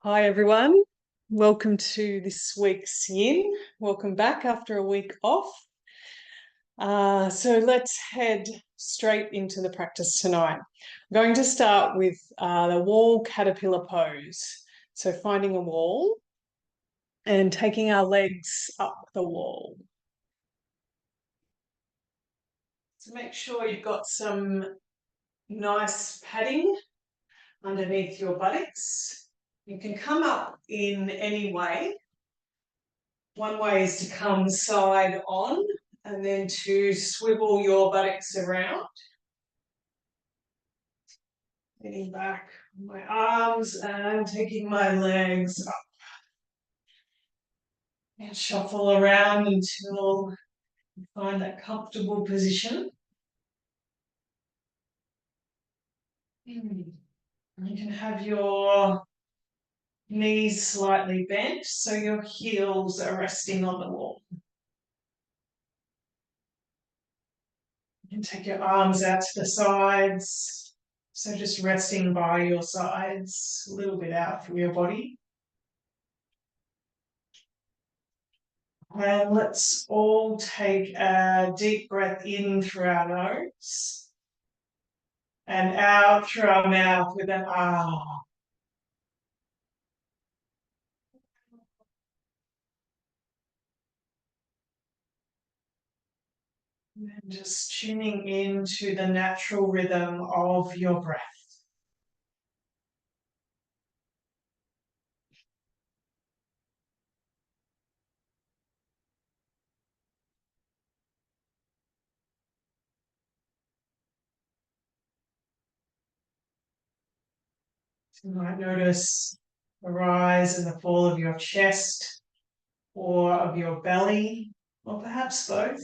Hi everyone, welcome to this week's Yin. Welcome back after a week off. So let's head straight into the practice tonight. I'm going to start with the wall caterpillar pose. So finding a wall and taking our legs up the wall. So make sure you've got some nice padding underneath your buttocks. You can come up in any way. One way is to come side on and then to swivel your buttocks around. Leaning back my arms and taking my legs up. And shuffle around until you find that comfortable position. You can have your knees slightly bent so your heels are resting on the wall. You can take your arms out to the sides, so just resting by your sides, a little bit out from your body. And let's all take a deep breath in through our nose and out through our mouth with an ah. And just tuning into the natural rhythm of your breath. So you might notice the rise and the fall of your chest or of your belly, or perhaps both.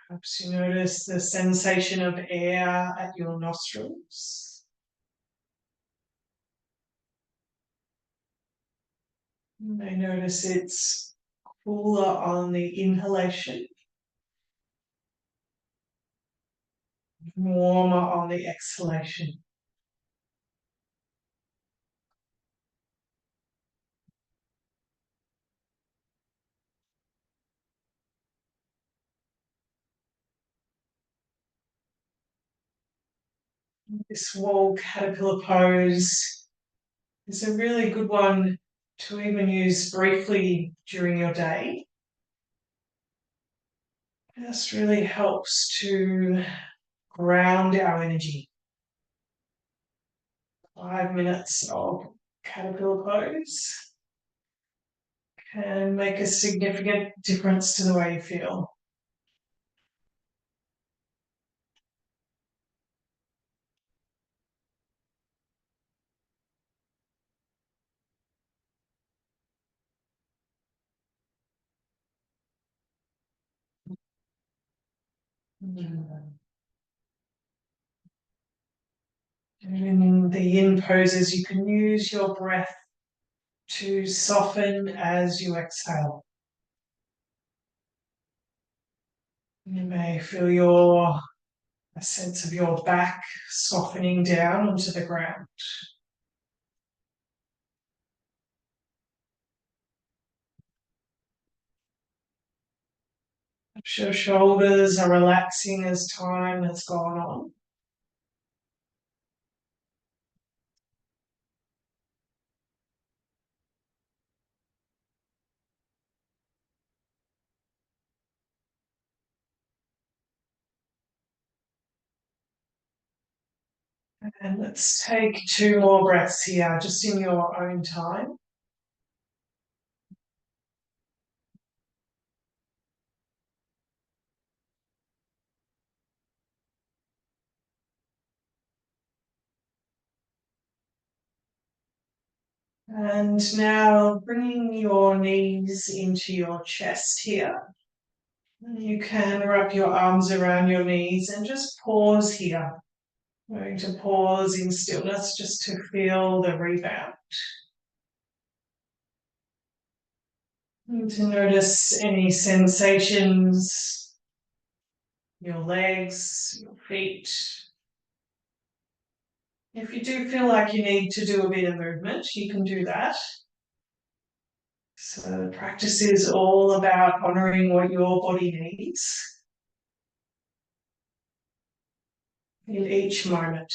Perhaps you notice the sensation of air at your nostrils. You may notice it's cooler on the inhalation, warmer on the exhalation. This wall caterpillar pose is a really good one to even use briefly during your day. This really helps to ground our energy. 5 minutes of caterpillar pose can make a significant difference to the way you feel. In the yin poses, you can use your breath to soften as you exhale. You may feel a sense of your back softening down onto the ground. Your shoulders are relaxing as time has gone on. And let's take 2 more breaths here, just in your own time. And now bringing your knees into your chest here. You can wrap your arms around your knees and just pause here. I'm going to pause in stillness just to feel the rebound. And to notice any sensations your legs, your feet. If you do feel like you need to do a bit of movement, you can do that. So the practice is all about honouring what your body needs in each moment.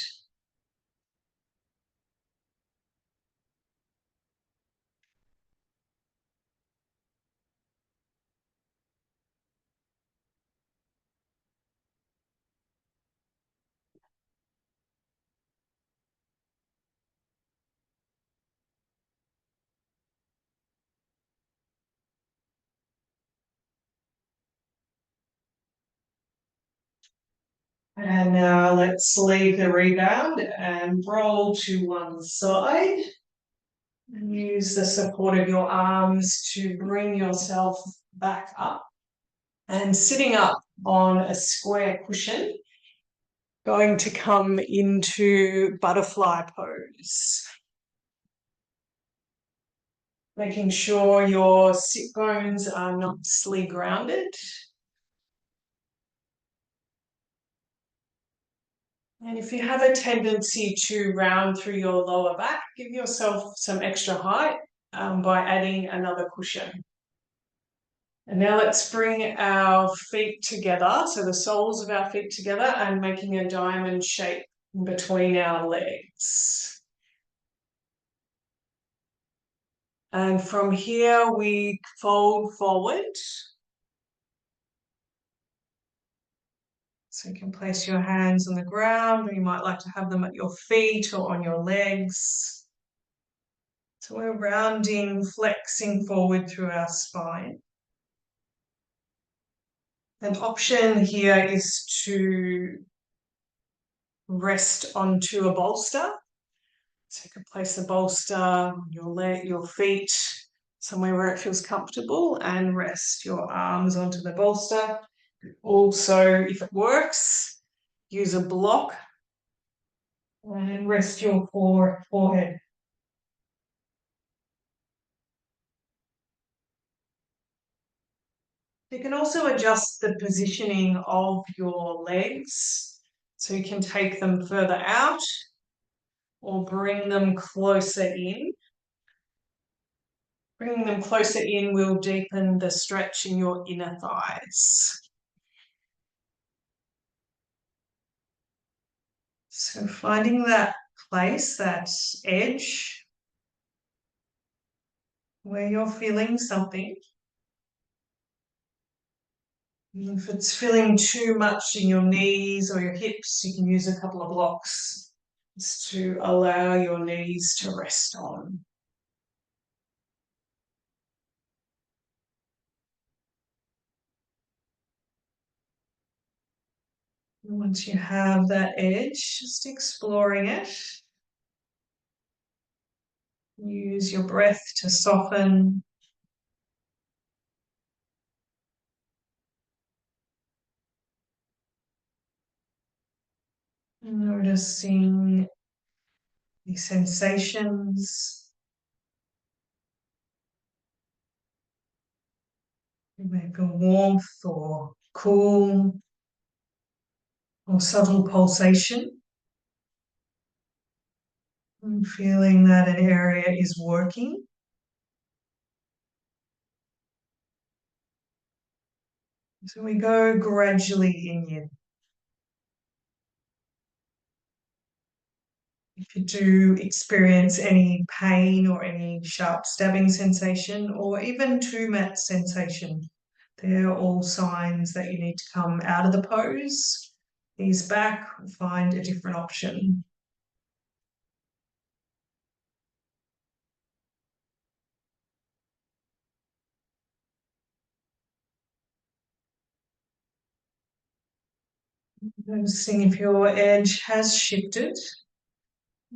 And now let's leave the rebound and roll to one side. And use the support of your arms to bring yourself back up. And sitting up on a square cushion, going to come into butterfly pose. Making sure your sit bones are nicely grounded. And if you have a tendency to round through your lower back, give yourself some extra height by adding another cushion. And now let's bring our feet together, so the soles of our feet together, and making a diamond shape between our legs. And from here, we fold forward. So you can place your hands on the ground, or you might like to have them at your feet or on your legs. So we're rounding, flexing forward through our spine. An option here is to rest onto a bolster. So you can place a bolster on your leg, your feet, somewhere where it feels comfortable, and rest your arms onto the bolster. Also, if it works, use a block and rest your forehead. You can also adjust the positioning of your legs, so you can take them further out or bring them closer in. Bringing them closer in will deepen the stretch in your inner thighs. So finding that place, that edge, where you're feeling something. If it's feeling too much in your knees or your hips, you can use a couple of blocks just to allow your knees to rest on. And once you have that edge, just exploring it. Use your breath to soften. Noticing the sensations. You may feel warmth or cool or subtle pulsation. And feeling that an area is working. So we go gradually in. If you do experience any pain or any sharp stabbing sensation or even too much sensation, they're all signs that you need to come out of the pose, ease back, find a different option. Noticing if your edge has shifted,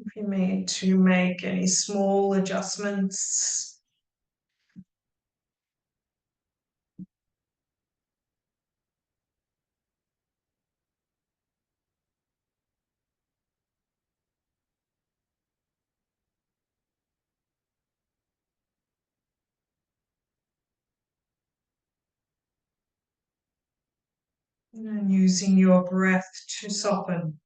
if you need to make any small adjustments. And using your breath to soften.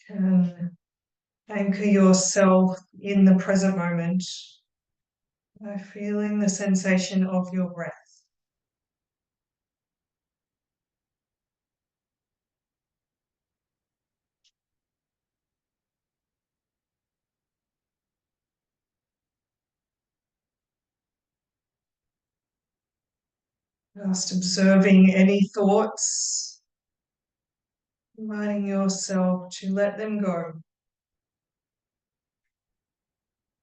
Can anchor yourself in the present moment by feeling the sensation of your breath. Just observing any thoughts, inviting yourself to let them go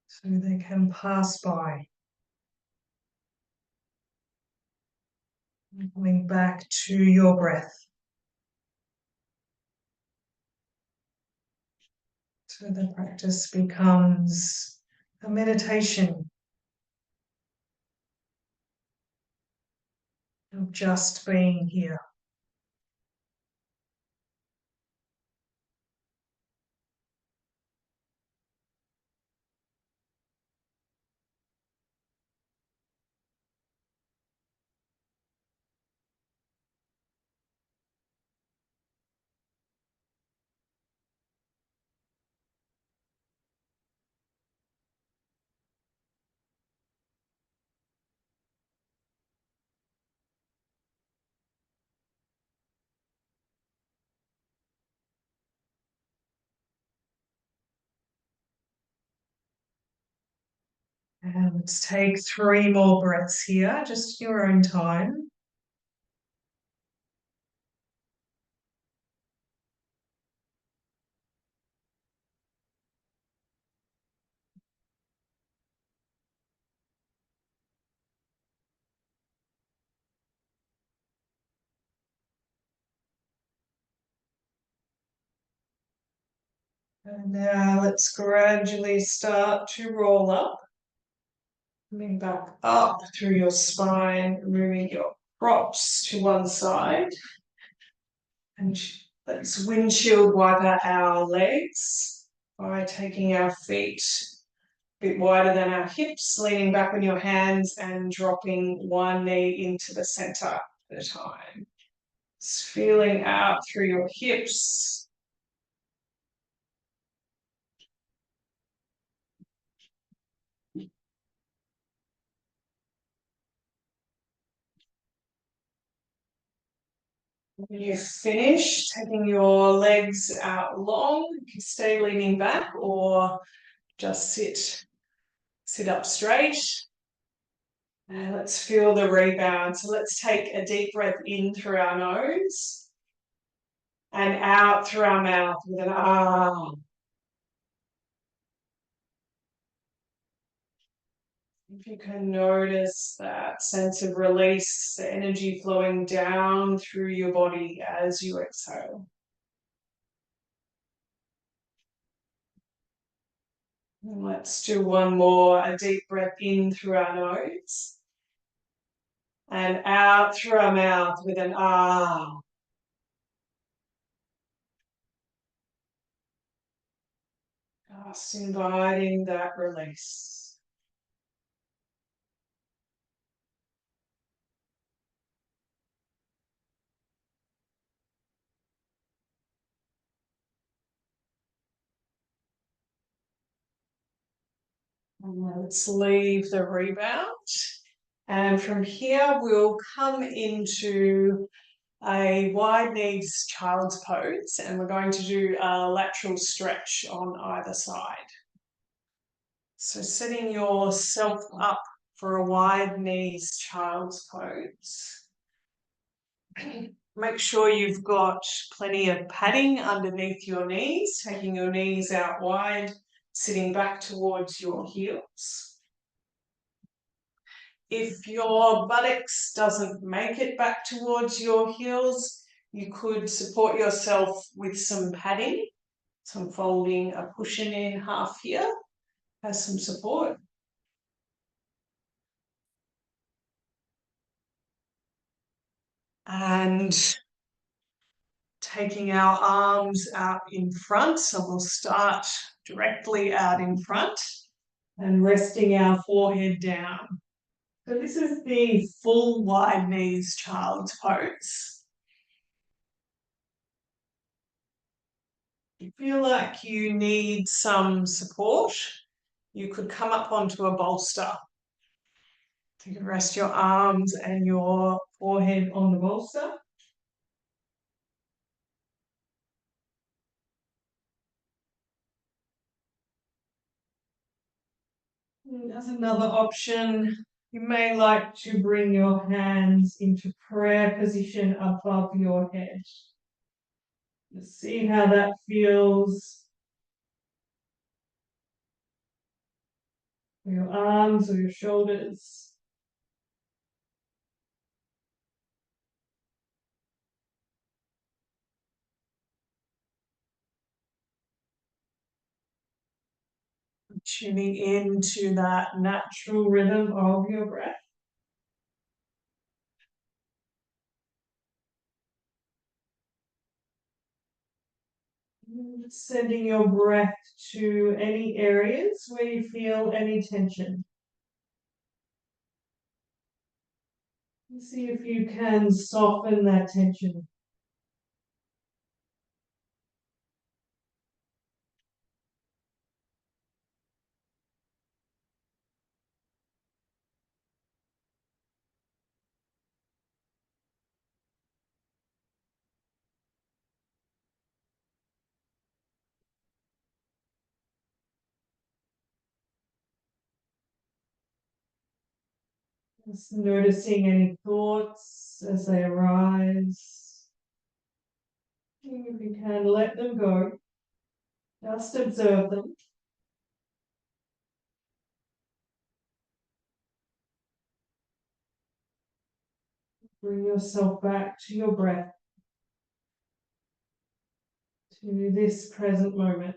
so they can pass by. Coming back to your breath. So the practice becomes a meditation of just being here. And let's take 3 more breaths here, just your own time. And now let's gradually start to roll up. Coming back up through your spine, moving your props to one side. And let's windshield wiper our legs by taking our feet a bit wider than our hips, leaning back on your hands and dropping one knee into the center at a time. Just feeling out through your hips. When you finish, taking your legs out long, you can stay leaning back or just sit up straight. And let's feel the rebound. So let's take a deep breath in through our nose and out through our mouth with an ah. If you can notice that sense of release, the energy flowing down through your body as you exhale. And let's do one more, a deep breath in through our nose and out through our mouth with an ah. Just inviting that release. And let's leave the rebound. And from here, we'll come into a wide knees child's pose, and we're going to do a lateral stretch on either side. So setting yourself up for a wide knees child's pose. Make sure you've got plenty of padding underneath your knees, taking your knees out wide, sitting back towards your heels. If your buttocks doesn't make it back towards your heels, you could support yourself with some padding. So I'm folding a cushion in half here, has some support. And taking our arms out in front. So we'll start directly out in front. and resting our forehead down. So this is the full wide knees child's pose. If you feel like you need some support, you could come up onto a bolster. So you can rest your arms and your forehead on the bolster. As another option, you may like to bring your hands into prayer position above your head. Just see how that feels. For your arms or your shoulders. Tuning into that natural rhythm of your breath. Sending your breath to any areas where you feel any tension. See if you can soften that tension. Just noticing any thoughts as they arise. If you can, let them go. Just observe them. Bring yourself back to your breath, to this present moment.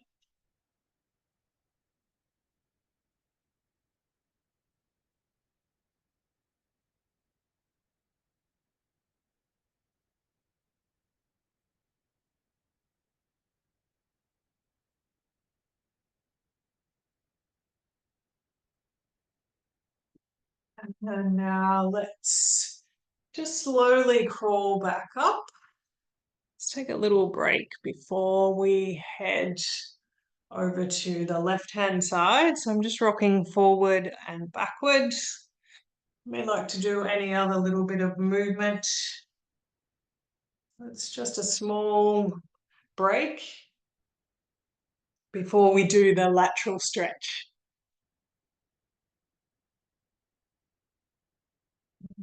And now let's just slowly crawl back up. Let's take a little break before we head over to the left-hand side. So I'm just rocking forward and backwards. You may like to do any other little bit of movement. It's just a small break before we do the lateral stretch.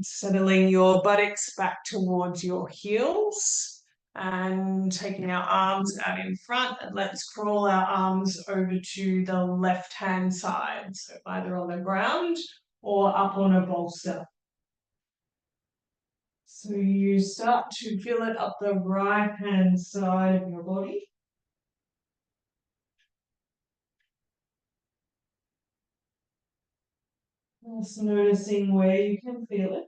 Settling your buttocks back towards your heels and taking our arms out in front, and let's crawl our arms over to the left-hand side. So either on the ground or up on a bolster. So you start to feel it up the right-hand side of your body. Just noticing where you can feel it.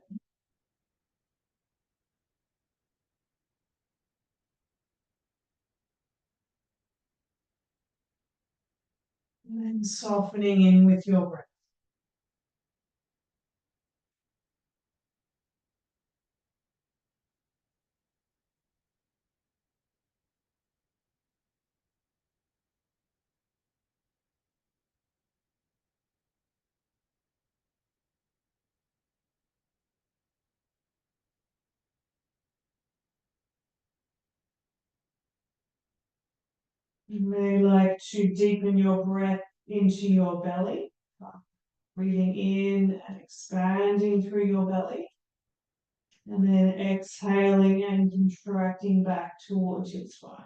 And then softening in with your breath. You may like to deepen your breath into your belly, breathing in and expanding through your belly, and then exhaling and contracting back towards your spine.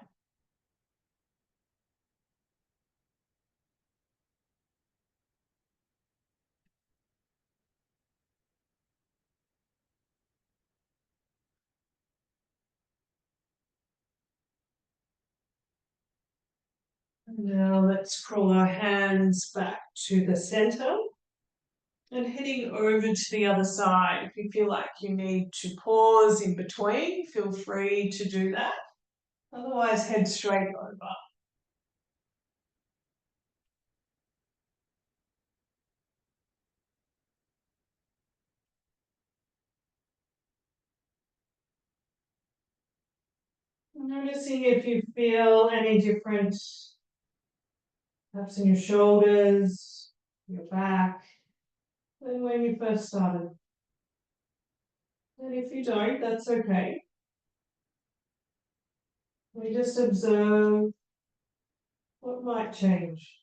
Now let's crawl our hands back to the center and heading over to the other side. If you feel like you need to pause in between, feel free to do that. Otherwise, head straight over. Noticing if you feel any different, perhaps in your shoulders, your back, than when you first started. And if you don't, that's okay. We just observe what might change.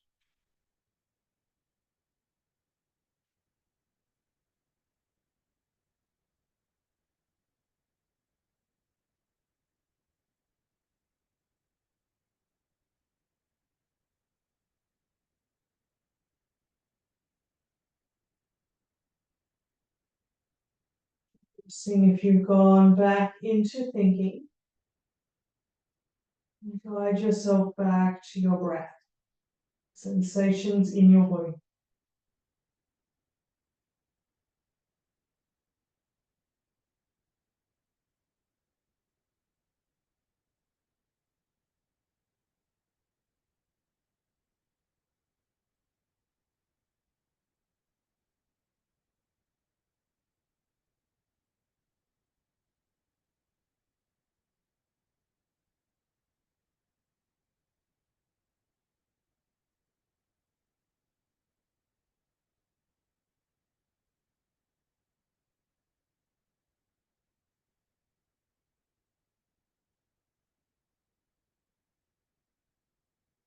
Seeing if you've gone back into thinking. Guide yourself back to your breath, sensations in your body.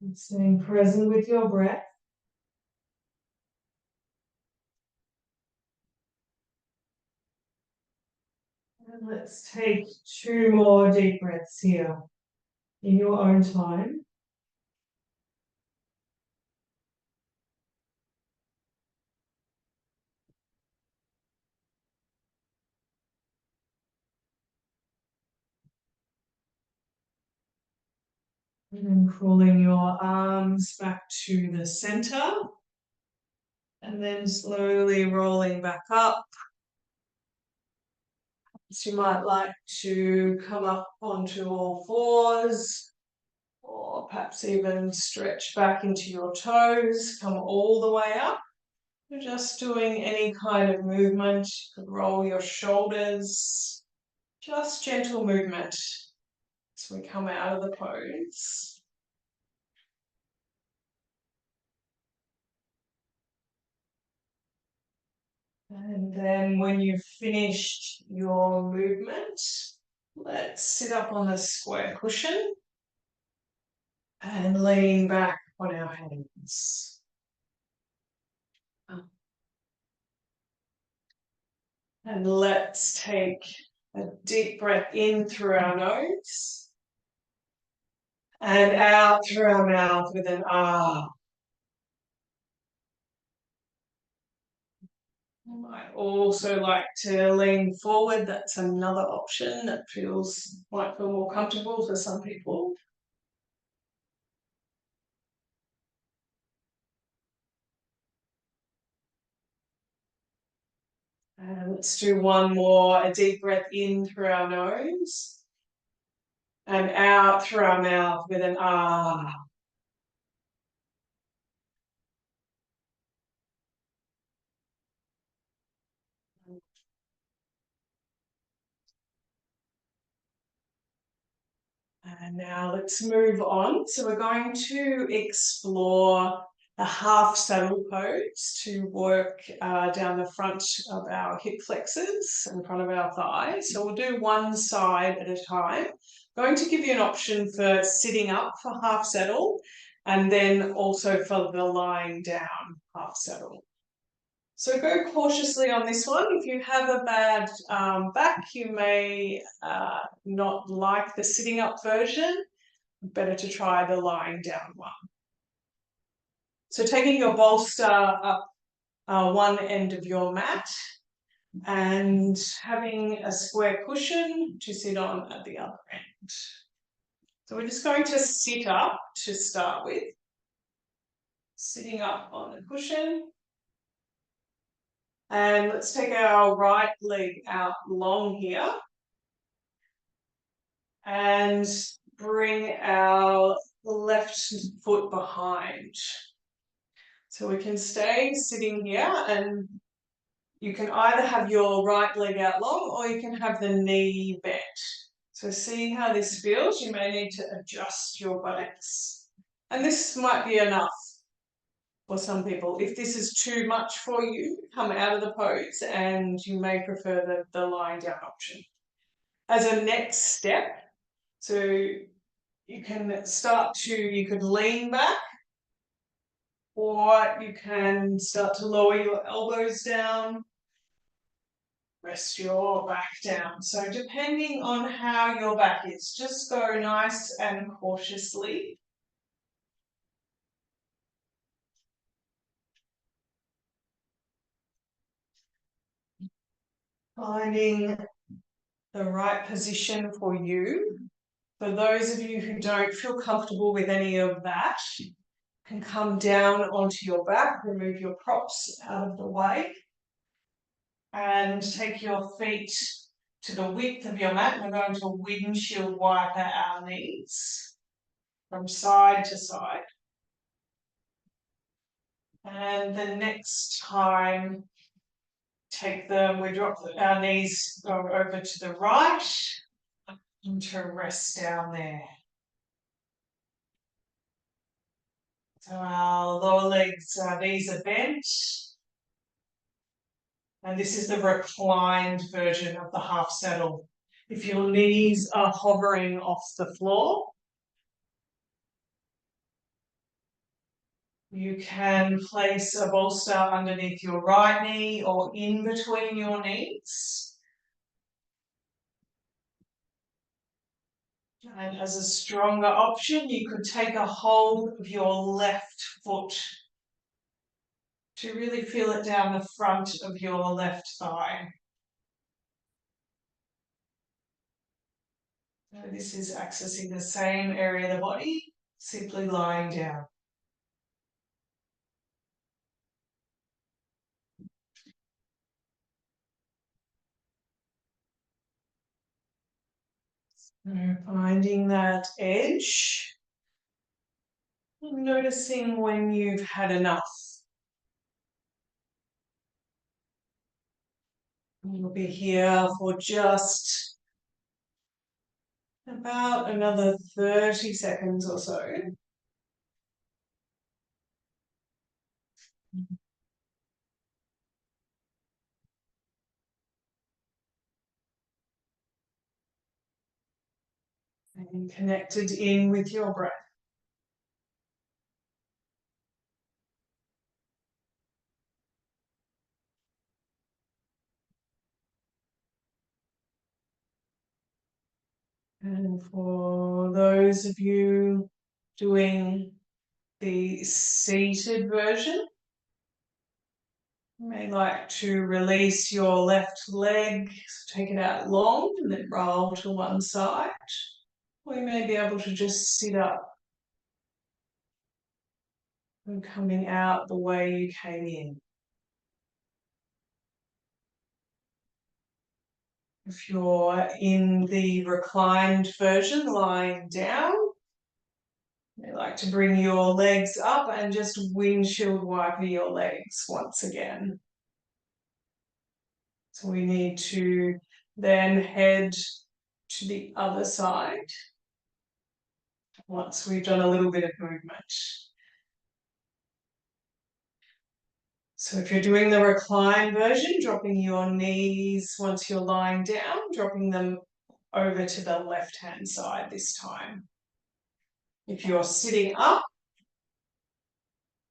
And staying present with your breath. And let's take 2 more deep breaths here in your own time. And then crawling your arms back to the center. And then slowly rolling back up. So you might like to come up onto all fours, or perhaps even stretch back into your toes, come all the way up. You're just doing any kind of movement. You could roll your shoulders, just gentle movement as we come out of the pose. And then when you've finished your movement, let's sit up on the square cushion and lean back on our hands. And let's take a deep breath in through our nose and out through our mouth with an ah. You might also like to lean forward. That's another option that might feel more comfortable for some people. And let's do one more, a deep breath in through our nose and out through our mouth with an ah. And now let's move on. So we're going to explore a half saddle pose to work down the front of our hip flexors in front of our thighs. So we'll do one side at a time. I'm going to give you an option for sitting up for half saddle and then also for the lying down half saddle. So go cautiously on this one. If you have a bad back, you may not like the sitting up version. Better to try the lying down one. So taking your bolster up one end of your mat and having a square cushion to sit on at the other end. So we're just going to sit up to start with. Sitting up on the cushion. And let's take our right leg out long here. And bring our left foot behind. So we can stay sitting here and you can either have your right leg out long or you can have the knee bent. So see how this feels. You may need to adjust your buttocks. And this might be enough for some people. If this is too much for you, come out of the pose and you may prefer the lying down option. As a next step, so you can you could lean back, or you can start to lower your elbows down, rest your back down. So depending on how your back is, just go nice and cautiously. Finding the right position for you. For those of you who don't feel comfortable with any of that, you can come down onto your back, remove your props out of the way, and take your feet to the width of your mat. We're going to windshield wiper our knees from side to side. And the next time, we drop our knees, go over to the right, and to rest down there. So our lower legs, our knees are bent. And this is the reclined version of the half saddle. If your knees are hovering off the floor, you can place a bolster underneath your right knee or in between your knees. And as a stronger option, you could take a hold of your left foot to really feel it down the front of your left thigh. So this is accessing the same area of the body, simply lying down. So finding that edge, noticing when you've had enough. We'll be here for just about another 30 seconds or so. And connected in with your breath. And for those of you doing the seated version, you may like to release your left leg, so take it out long and then roll to one side. Or you may be able to just sit up and coming out the way you came in. If you're in the reclined version, lying down, you like to bring your legs up and just windshield wiper your legs once again. So we need to then head to the other side once we've done a little bit of movement. So if you're doing the recline version, dropping your knees once you're lying down, dropping them over to the left-hand side this time. If you're sitting up,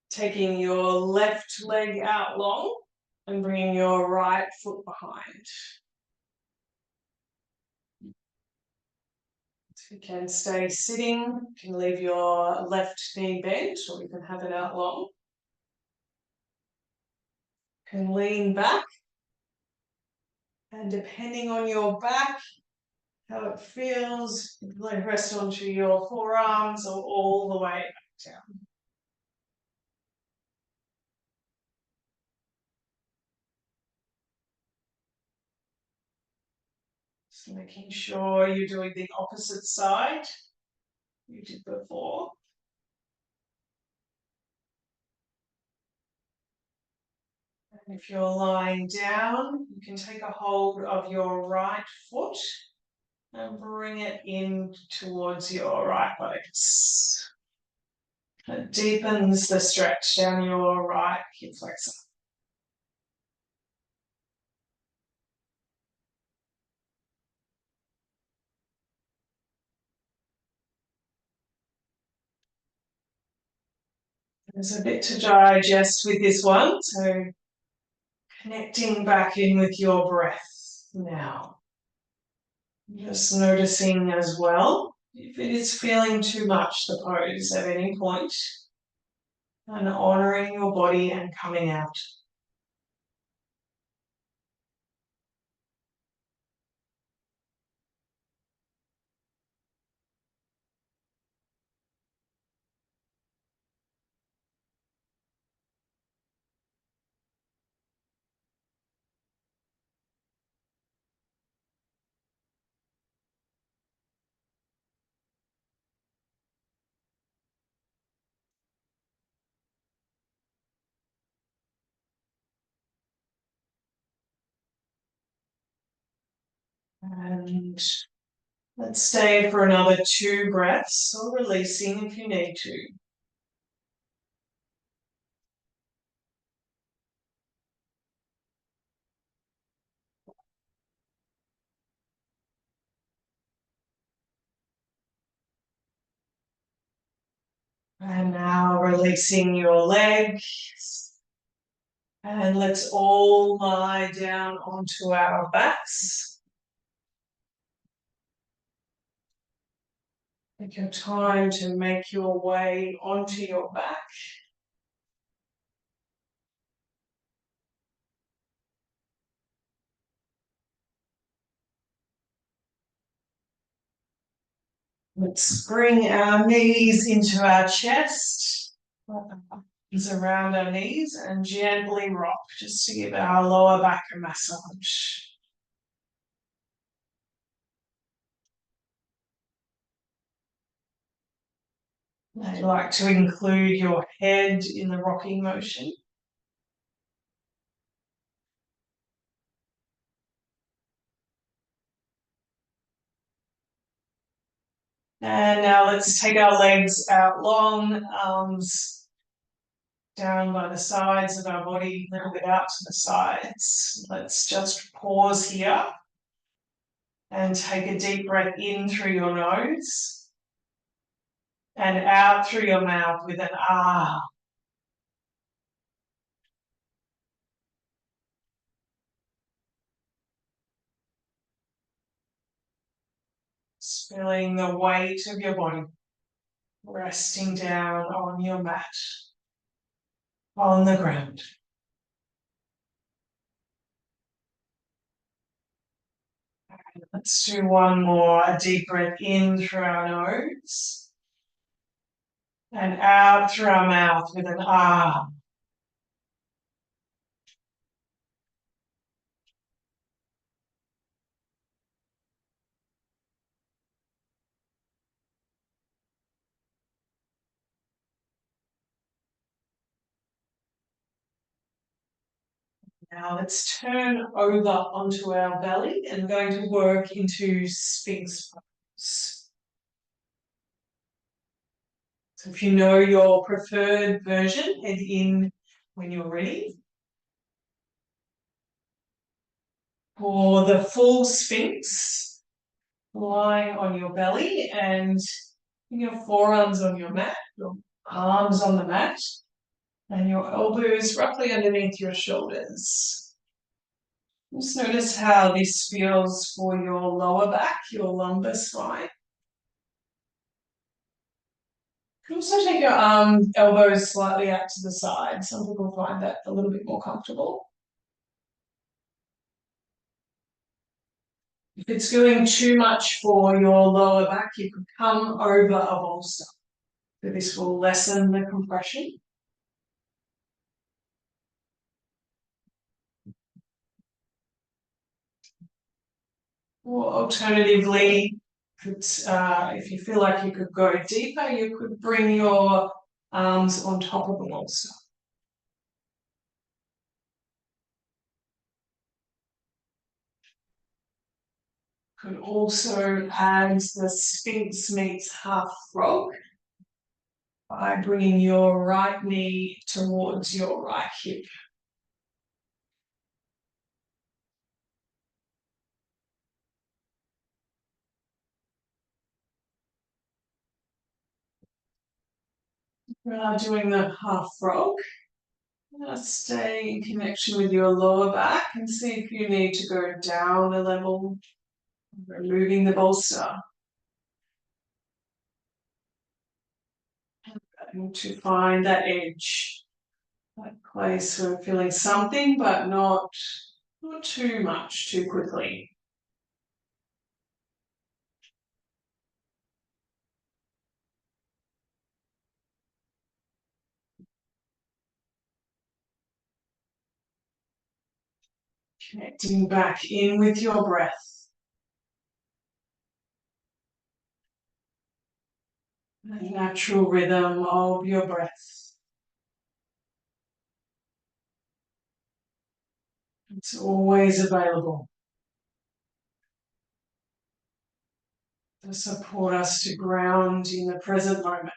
taking your left leg out long and bringing your right foot behind. So you can stay sitting, you can leave your left knee bent, or you can have it out long. You can lean back, and depending on your back, how it feels, you can rest onto your forearms or all the way back down. Just making sure you're doing the opposite side you did before. And if you're lying down, you can take a hold of your right foot And bring it in towards your right buttocks. It deepens the stretch down your right hip flexor. There's a bit to digest with this one, so connecting back in with your breath now. Just noticing as well if it is feeling too much, the pose at any point, and honouring your body and coming out. And let's stay for another 2 breaths, or releasing if you need to. And now releasing your legs. And let's all lie down onto our backs. Take your time to make your way onto your back. Let's bring our knees into our chest, arms around our knees, and gently rock just to give our lower back a massage. I like to include your head in the rocking motion. And now let's take our legs out long, arms down by the sides of our body, a little bit out to the sides. Let's just pause here and take a deep breath in through your nose and out through your mouth with an ah. Feeling the weight of your body resting down on your mat, on the ground. Let's do one more, a deep breath in through our nose and out through our mouth with an ah. Now let's turn over onto our belly and going to work into Sphinx pose. So if you know your preferred version, head in when you're ready. For the full Sphinx, lying on your belly and your forearms on your mat, your arms on the mat, and your elbows roughly underneath your shoulders. Just notice how this feels for your lower back, your lumbar spine. You can also take your elbows slightly out to the side. Some people find that a little bit more comfortable. If it's feeling too much for your lower back, you could come over a bolster. So this will lessen the compression. Or alternatively, if you feel like you could go deeper, you could bring your arms on top of the bolster. Could also add the Sphinx meets half frog by bringing your right knee towards your right hip. We are doing the half frog. Stay in connection with your lower back and see if you need to go down a level, removing the bolster. And to find that edge, that place where we're feeling something but not too much too quickly. Connecting back in with your breath. The natural rhythm of your breath. It's always available to support us to ground in the present moment.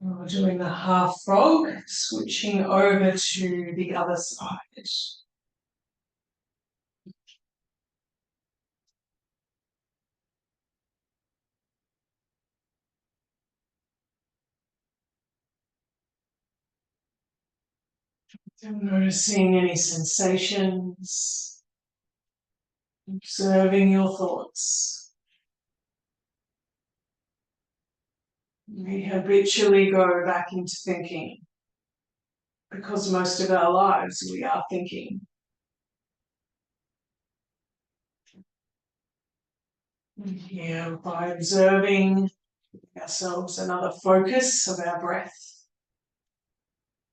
We're doing the half frog, switching over to the other side. So noticing any sensations, observing your thoughts. We habitually go back into thinking because most of our lives we are thinking. And here, by observing ourselves another focus of our breath,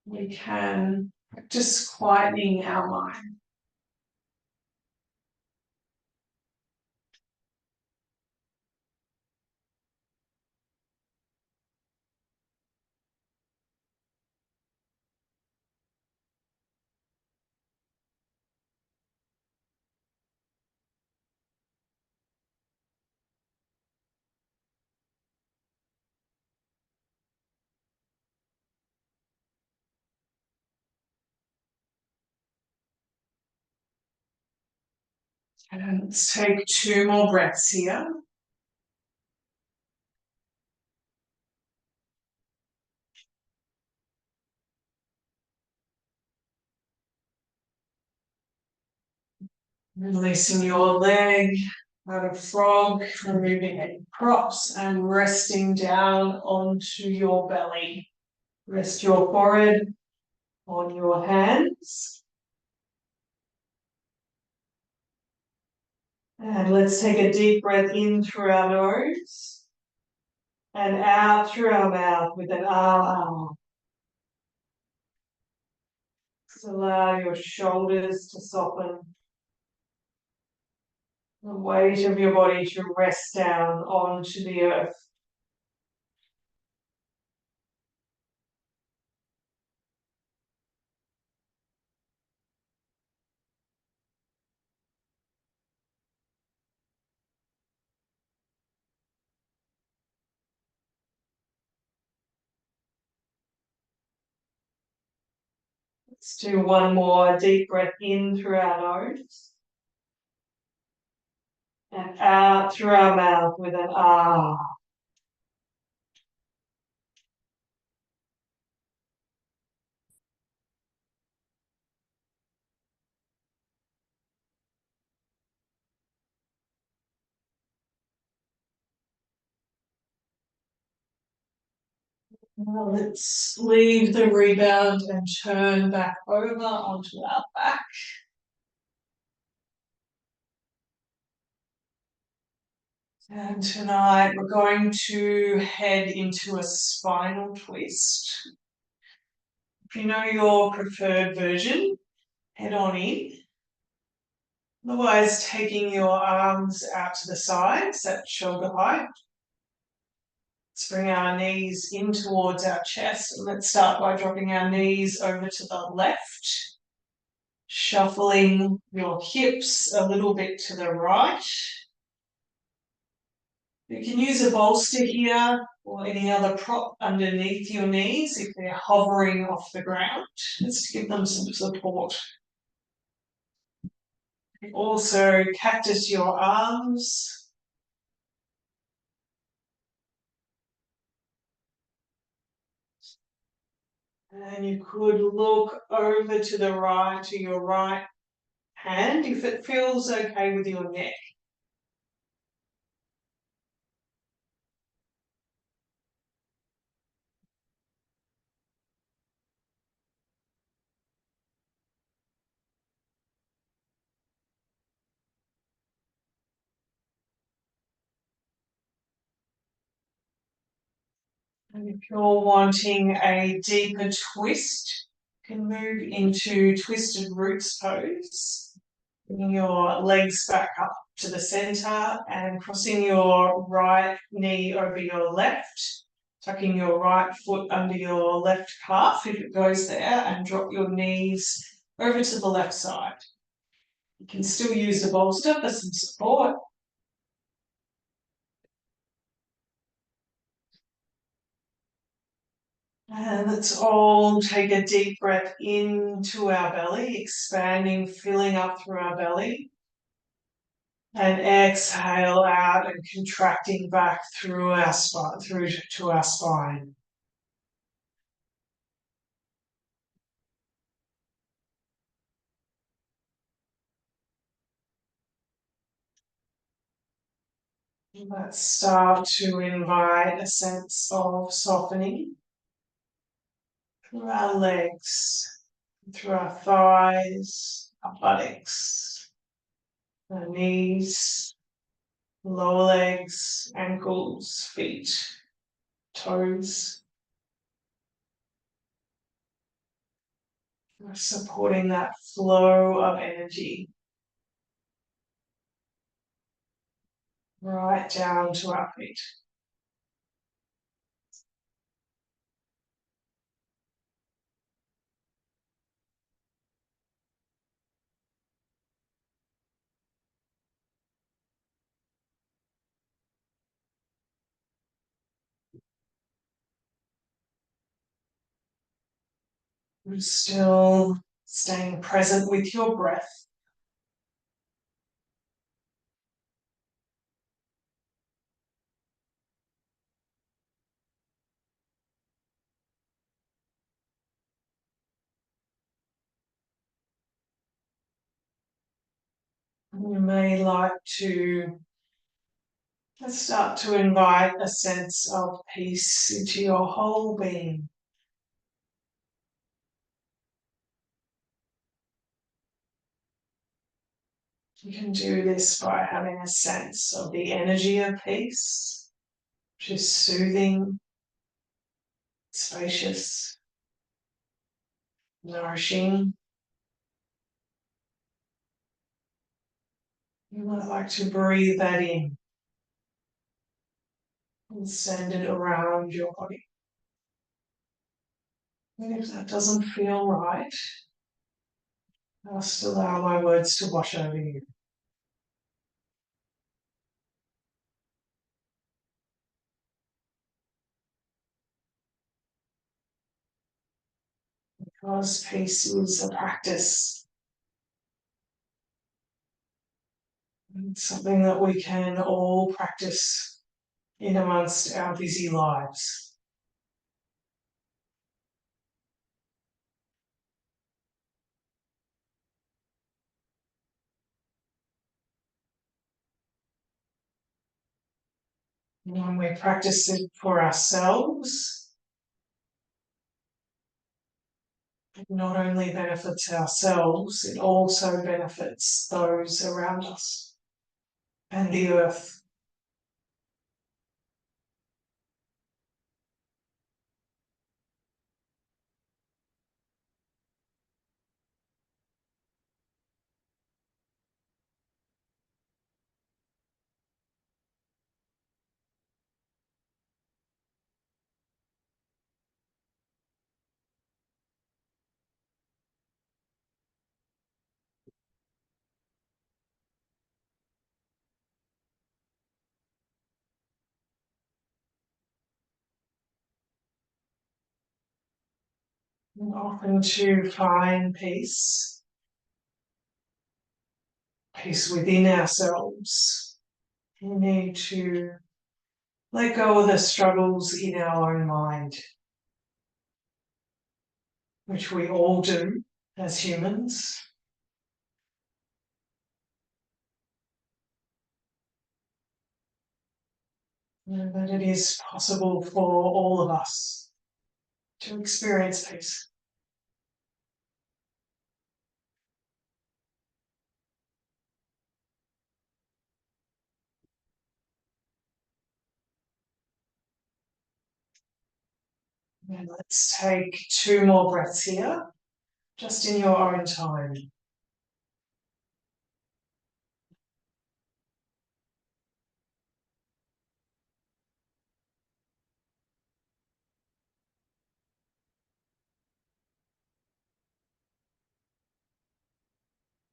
we can practice quietening our mind. And let's take 2 more breaths here. Releasing your leg out of frog, removing any props and resting down onto your belly. Rest your forehead on your hands. And let's take a deep breath in through our nose and out through our mouth with an ah. Just allow your shoulders to soften. The weight of your body to rest down onto the earth. Let's do one more deep breath in through our nose and out through our mouth with an ah. Now let's leave the rebound and turn back over onto our back. And tonight we're going to head into a spinal twist. If you know your preferred version, head on in. Otherwise, taking your arms out to the sides at shoulder height. Let's bring our knees in towards our chest. And let's start by dropping our knees over to the left, shuffling your hips a little bit to the right. You can use a bolster here or any other prop underneath your knees if they're hovering off the ground, just to give them some support. Also, cactus your arms. And you could look over to the right, to your right hand, if it feels okay with your neck. And if you're wanting a deeper twist, you can move into twisted roots pose. Bringing your legs back up to the center and crossing your right knee over your left, tucking your right foot under your left calf if it goes there, and drop your knees over to the left side. You can still use the bolster for some support. And let's all take a deep breath into our belly, expanding, filling up through our belly. And exhale out and contracting back through our spine, through to our spine. Let's start to invite a sense of softening through our legs, through our thighs, our buttocks, our knees, lower legs, ankles, feet, toes. We're supporting that flow of energy right down to our feet. We're still staying present with your breath. You may like to start to invite a sense of peace into your whole being. You can do this by having a sense of the energy of peace, which is soothing, spacious, nourishing. You might like to breathe that in and send it around your body. And if that doesn't feel right, I'll just allow my words to wash over you. Because peace is a practice. It's something that we can all practice in amongst our busy lives. And when we practice it for ourselves, it not only benefits ourselves, it also benefits those around us and the earth. And often to find peace, peace within ourselves, we need to let go of the struggles in our own mind, which we all do as humans. And that it is possible for all of us to experience peace. And let's take 2 more breaths here, just in your own time.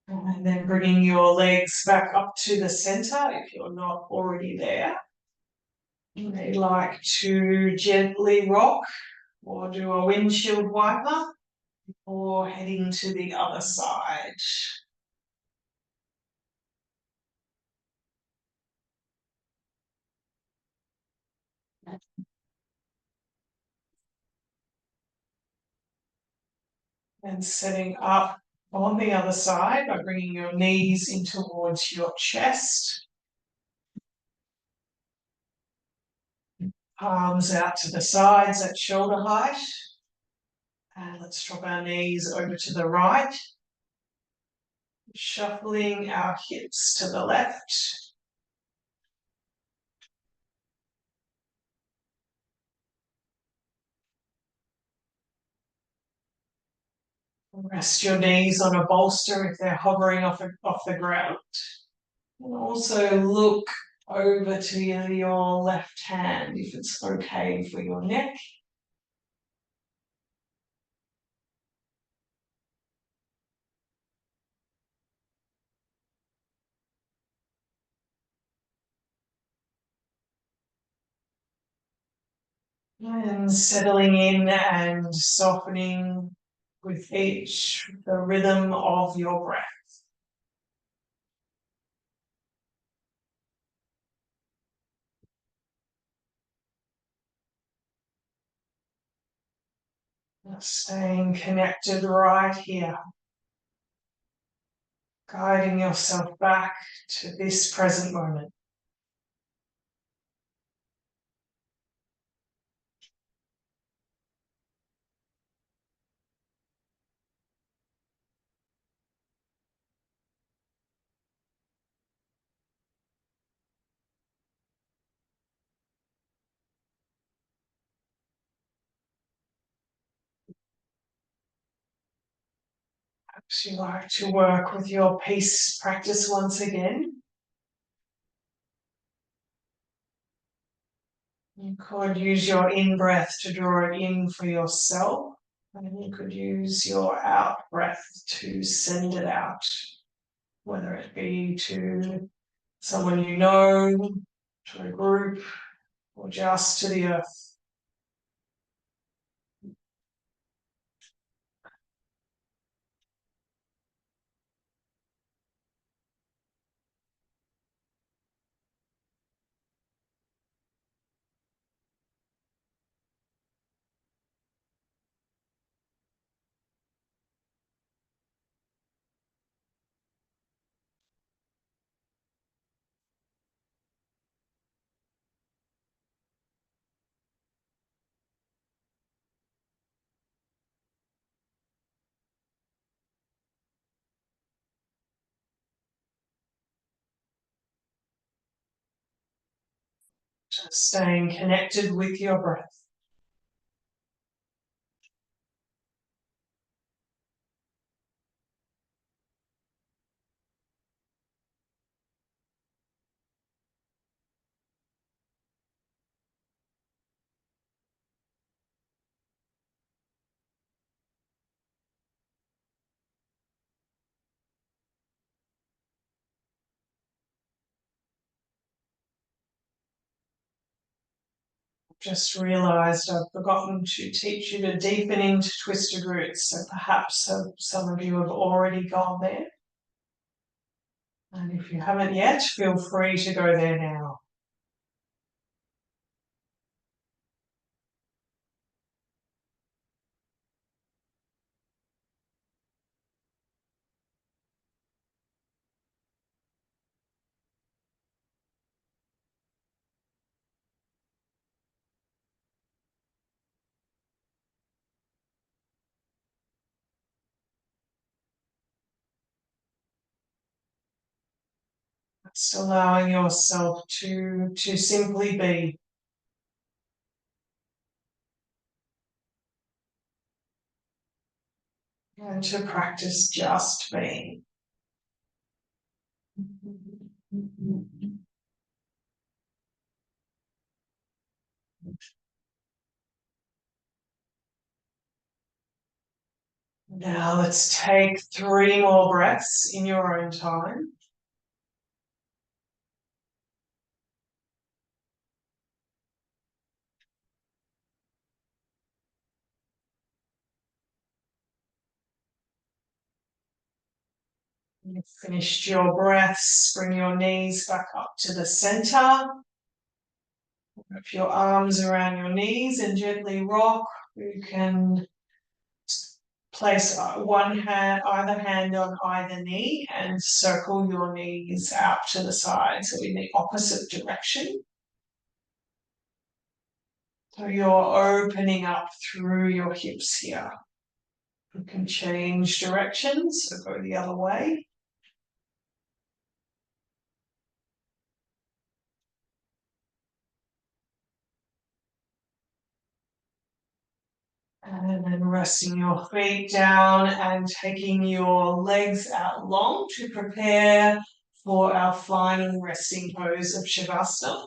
And then bringing your legs back up to the center if you're not already there. You may like to gently rock or do a windshield wiper or heading to the other side. And setting up on the other side by bringing your knees in towards your chest. Palms out to the sides at shoulder height. And let's drop our knees over to the right. Shuffling our hips to the left. Rest your knees on a bolster if they're hovering off the ground. And also look over to your left hand if it's okay for your neck. And settling in and softening with the rhythm of your breath. Staying connected right here. Guiding yourself back to this present moment. Perhaps you like to work with your peace practice once again. You could use your in-breath to draw it in for yourself, and you could use your out-breath to send it out, whether it be to someone you know, to a group, or just to the earth. Just staying connected with your breath. just realised I've forgotten to teach you to deepen into twisted roots, so perhaps some of you have already gone there. And if you haven't yet, feel free to go there now. Just allowing yourself to simply be. And to practice just being. Now let's take 3 more breaths in your own time. You've finished your breaths, bring your knees back up to the center. Wrap your arms around your knees and gently rock. You can place either hand on either knee and circle your knees out to the side, so in the opposite direction. So you're opening up through your hips here. You can change directions, so go the other way. And then resting your feet down and taking your legs out long to prepare for our final resting pose of Shavasana.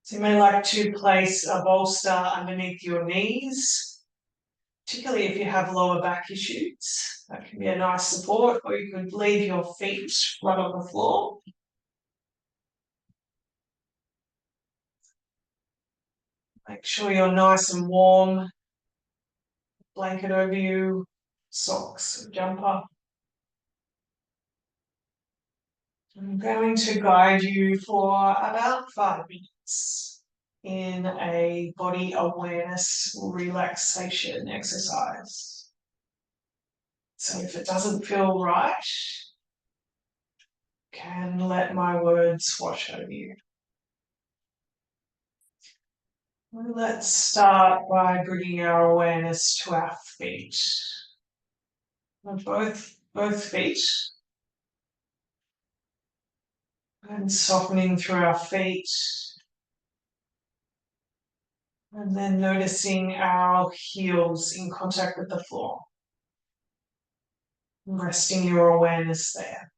So you may like to place a bolster underneath your knees, particularly if you have lower back issues. That can be a nice support, or you could leave your feet flat on the floor. Make sure you're nice and warm. Blanket over you, socks, jumper. I'm going to guide you for about 5 minutes in a body awareness relaxation exercise. So if it doesn't feel right, you can let my words wash over you. Let's start by bringing our awareness to our feet. Both feet. And softening through our feet. And then noticing our heels in contact with the floor. Resting your awareness there.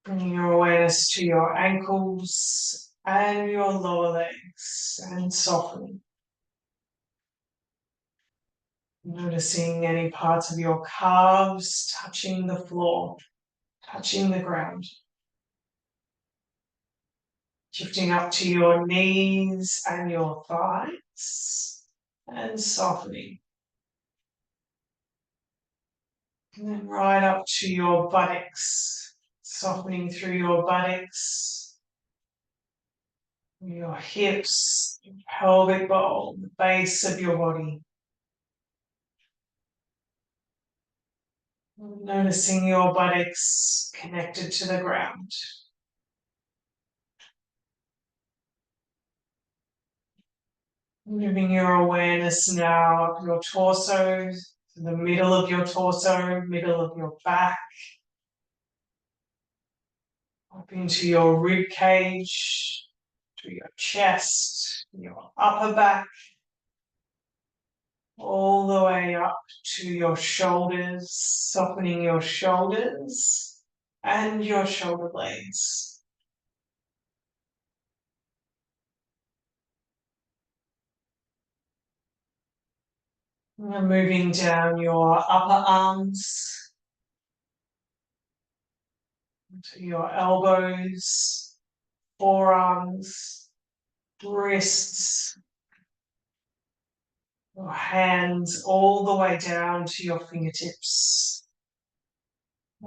Bringing your awareness to your ankles and your lower legs and softening. Noticing any parts of your calves touching the floor, touching the ground. Shifting up to your knees and your thighs and softening. And then right up to your buttocks, softening through your buttocks, your hips, your pelvic bowl, the base of your body. Noticing your buttocks connected to the ground. Moving your awareness now of your torso, to the middle of your torso, middle of your back, up into your rib cage, to your chest, your upper back, all the way up to your shoulders, softening your shoulders and your shoulder blades. And moving down your upper arms to your elbows, forearms, wrists, your hands all the way down to your fingertips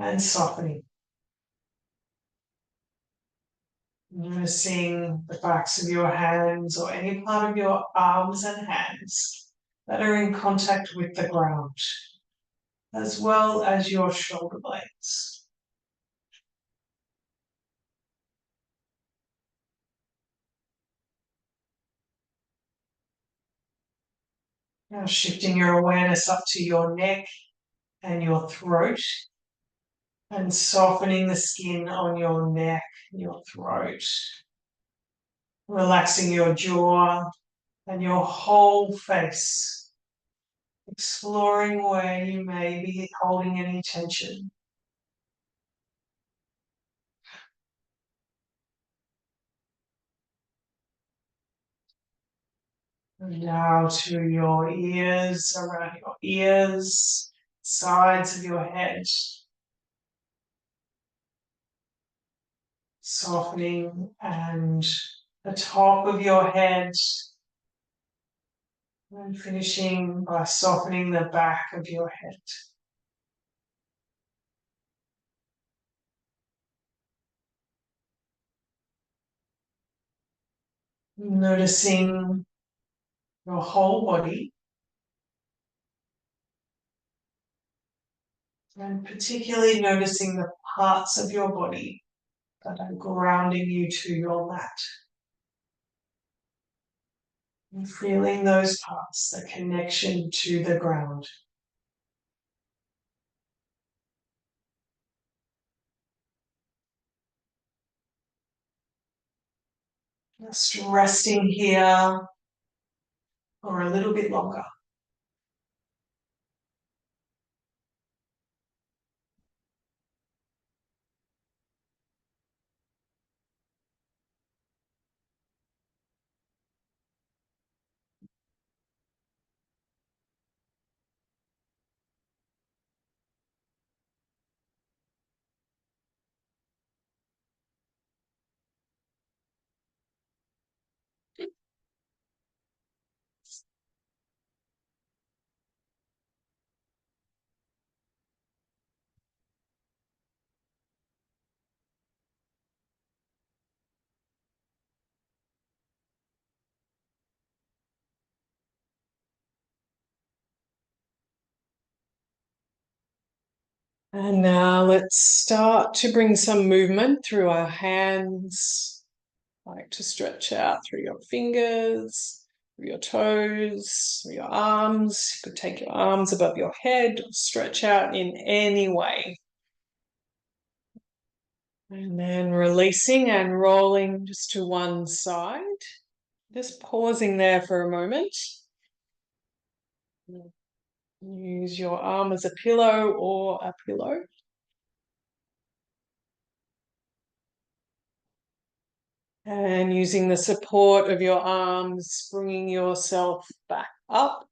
and softening. Noticing the backs of your hands or any part of your arms and hands that are in contact with the ground, as well as your shoulder blades. Now shifting your awareness up to your neck and your throat and softening the skin on your neck, your throat, relaxing your jaw and your whole face, exploring where you may be holding any tension. And now to your ears, around your ears, sides of your head, softening, and the top of your head, and finishing by softening the back of your head. Noticing your whole body, and particularly noticing the parts of your body that are grounding you to your mat. And feeling those parts, the connection to the ground. Just resting here for a little bit longer. And now let's start to bring some movement through our hands. I like to stretch out through your fingers, through your toes, through your arms. You could take your arms above your head, or stretch out in any way. And then releasing and rolling just to one side. Just pausing there for a moment. Use your arm as a pillow or a pillow. And using the support of your arms, bringing yourself back up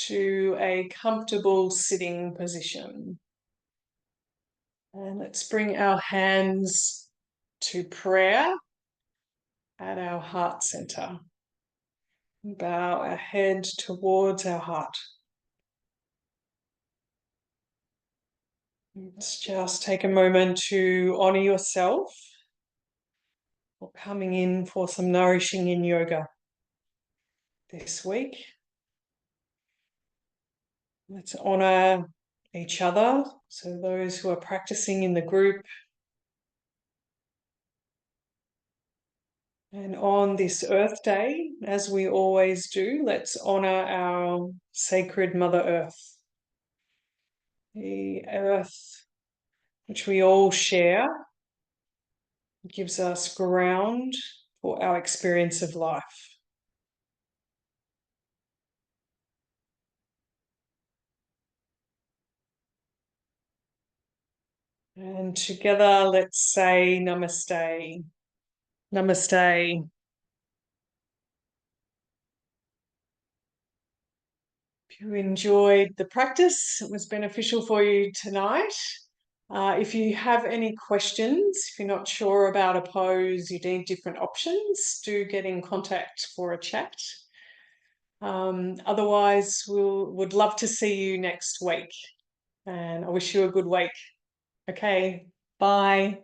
to a comfortable sitting position. And let's bring our hands to prayer at our heart center. Bow our head towards our heart. Let's just take a moment to honor yourself for coming in for some nourishing yin yoga this week. Let's honor each other, so those who are practicing in the group. And on this Earth Day, as we always do, let's honor our sacred Mother Earth. The earth which we all share gives us ground for our experience of life. And together, let's say Namaste. Namaste. If you enjoyed the practice, it was beneficial for you tonight, If you have any questions, if you're not sure about a pose, you need different options, do get in contact for a chat. Otherwise, would love to see you next week, and I wish you a good week. Okay, bye.